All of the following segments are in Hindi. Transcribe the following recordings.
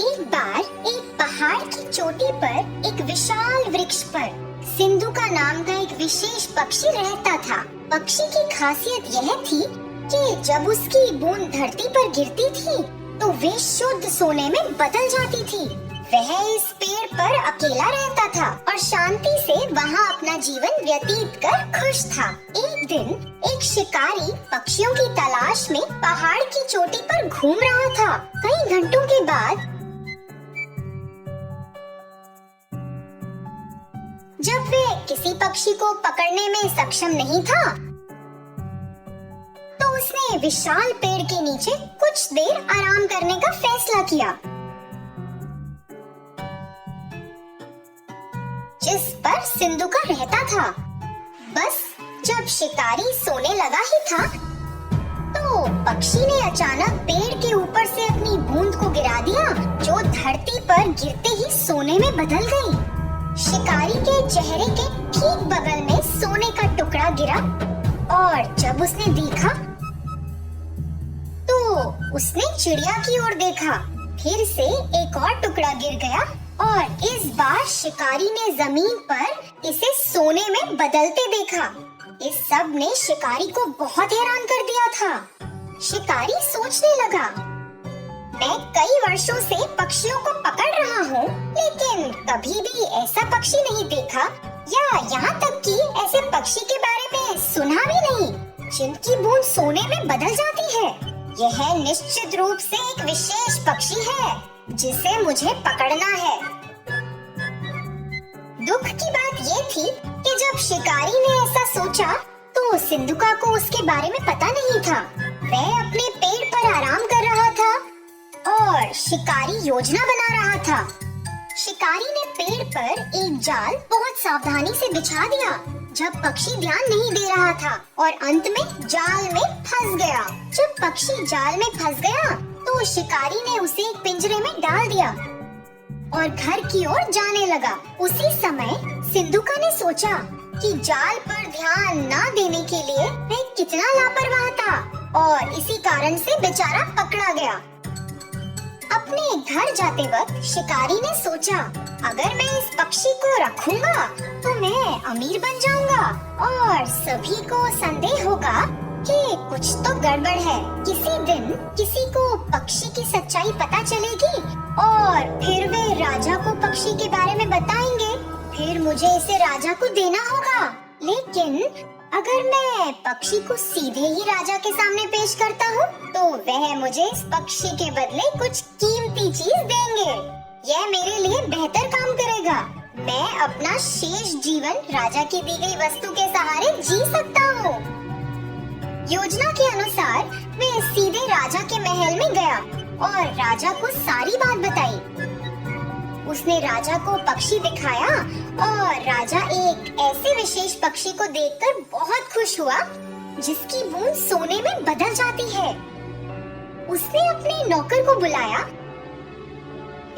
एक बार एक पहाड़ की चोटी पर एक विशाल वृक्ष पर सिंधु का नाम का एक विशेष पक्षी रहता था। पक्षी की खासियत यह थी कि जब उसकी बूंद धरती पर गिरती थी तो वे शुद्ध सोने में बदल जाती थी। वह इस पेड़ पर अकेला रहता था और शांति से वहाँ अपना जीवन व्यतीत कर खुश था। एक दिन एक शिकारी पक्षियों की तलाश में पहाड़ की चोटी पर घूम रहा था। कई घंटों के बाद जब वह किसी पक्षी को पकड़ने में सक्षम नहीं था तो उसने विशाल पेड़ के नीचे कुछ देर आराम करने का फैसला किया, जिस पर सिंधु का रहता था। बस जब शिकारी सोने लगा ही था तो पक्षी ने अचानक पेड़ के ऊपर से अपनी बूंद को गिरा दिया, जो धरती पर गिरते ही सोने में बदल गई। शिकारी के चेहरे के ठीक बगल में सोने का टुकड़ा गिरा और जब उसने देखा तो उसने चिड़िया की ओर देखा। फिर से एक और टुकड़ा गिर गया और इस बार शिकारी ने जमीन पर इसे सोने में बदलते देखा। इस सब ने शिकारी को बहुत हैरान कर दिया था। शिकारी सोचने लगा, मैं कई वर्षों से पक्षियों को पकड़ रहा हूँ, लेकिन कभी भी ऐसा पक्षी नहीं देखा या यहाँ तक कि ऐसे पक्षी के बारे में सुना भी नहीं जिनकी बूंद सोने में बदल जाती है। यह निश्चित रूप से एक विशेष पक्षी है जिसे मुझे पकड़ना है। दुख की बात ये थी कि जब शिकारी ने ऐसा सोचा तो सिंधुका को उसके बारे में पता नहीं था। वह अपने पेड़ पर आराम कर रहा था और शिकारी योजना बना रहा था। शिकारी ने पेड़ पर एक जाल बहुत सावधानी से बिछा दिया जब पक्षी ध्यान नहीं दे रहा था और अंत में जाल में फंस गया। जब पक्षी जाल में फंस गया तो शिकारी ने उसे एक पिंजरे में डाल दिया और घर की ओर जाने लगा। उसी समय सिंधुका ने सोचा कि जाल पर ध्यान न देने के लिए वह कितना लापरवाह था और इसी कारण से बेचारा पकड़ा गया। अपने घर जाते वक्त शिकारी ने सोचा, अगर मैं इस पक्षी को रखूंगा तो मैं अमीर बन जाऊंगा और सभी को संदेह होगा कि कुछ तो गड़बड़ है। किसी दिन किसी को पक्षी की सच्चाई पता चलेगी और फिर वे राजा को पक्षी के बारे में बताएंगे। फिर मुझे इसे राजा को देना होगा। लेकिन अगर मैं पक्षी को सीधे ही राजा के सामने पेश करता हूँ तो वह मुझे इस पक्षी के बदले कुछ कीमती चीज देंगे। यह मेरे लिए बेहतर काम करेगा। मैं अपना शेष जीवन राजा की दी गई वस्तु के सहारे जी सकता हूँ। योजना के अनुसार वह सीधे राजा के महल में गया और राजा को सारी बात बताई। उसने राजा को पक्षी दिखाया और राजा एक ऐसे विशेष पक्षी को देखकर बहुत खुश हुआ जिसकी बूंद सोने में बदल जाती है। उसने अपने नौकर को बुलाया,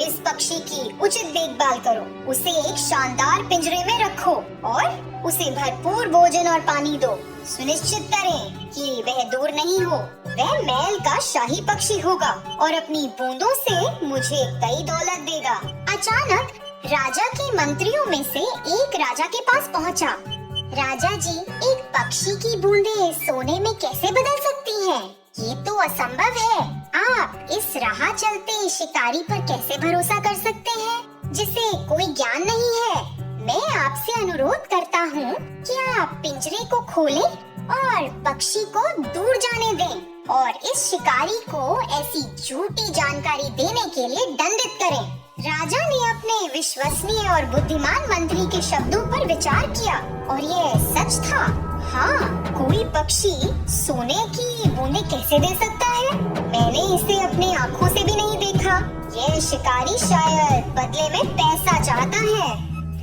इस पक्षी की उचित देखभाल करो, उसे एक शानदार पिंजरे में रखो और उसे भरपूर भोजन और पानी दो। सुनिश्चित करें कि वह दूर नहीं हो। वह महल का शाही पक्षी होगा और अपनी बूंदों से मुझे कई दौलत देगा। अचानक राजा के मंत्रियों में से एक राजा के पास पहुंचा। राजा जी, एक पक्षी की बूंदें सोने में कैसे बदल सकती हैं? ये तो असंभव है। आप इस राह चलते शिकारी पर कैसे भरोसा कर सकते हैं जिसे कोई ज्ञान नहीं है? मैं आपसे अनुरोध करता हूँ कि आप पिंजरे को खोलें और पक्षी को दूर जाने दें और इस शिकारी को ऐसी झूठी जानकारी देने के लिए दंडित करें। राजा ने अपने विश्वसनीय और बुद्धिमान मंत्री के शब्दों पर विचार किया और यह सच था। हाँ, कोई पक्षी सोने की बूंदें कैसे दे सकता है? मैंने इसे अपनी आँखों से भी नहीं देखा। यह शिकारी शायद बदले में पैसा चाहता है।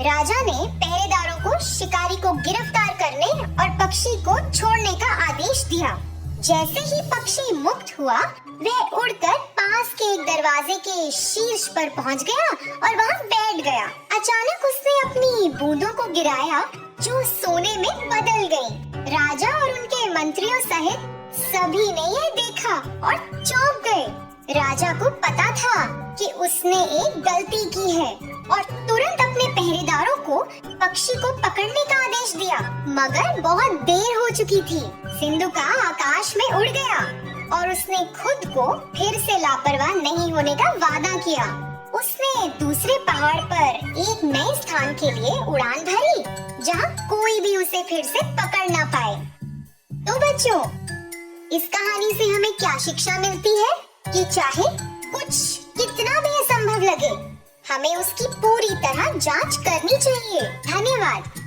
राजा ने पहरेदारों को शिकारी को गिरफ्तार करने और पक्षी को छोड़ने का आदेश दिया। जैसे ही पक्षी मुक्त हुआ, वह उड़कर पास के एक दरवाजे के शीर्ष पर पहुंच गया और वहां बैठ गया। अचानक उसने अपनी बूंदों को गिराया जो सोने में बदल गई। राजा और उनके मंत्रियों सहित सभी ने यह देखा और चौंक गए। राजा को पता था कि उसने एक गलती की है और तुरंत अपने पहरेदारों को पक्षी को पकड़ने का आदेश दिया। मगर बहुत देर हो चुकी थी। सिंधुका आकाश में उड़ गया और उसने खुद को फिर से लापरवाह नहीं होने का वादा किया। उसने दूसरे पहाड़ पर एक नए स्थान के लिए उड़ान भरी, जहाँ कोई भी उसे फिर से पकड़ ना पाए। तो बच्चों, इस कहानी से हमें क्या शिक्षा मिलती है कि चाहे कुछ कितना भी असंभव लगे, हमें उसकी पूरी तरह जांच करनी चाहिए। धन्यवाद।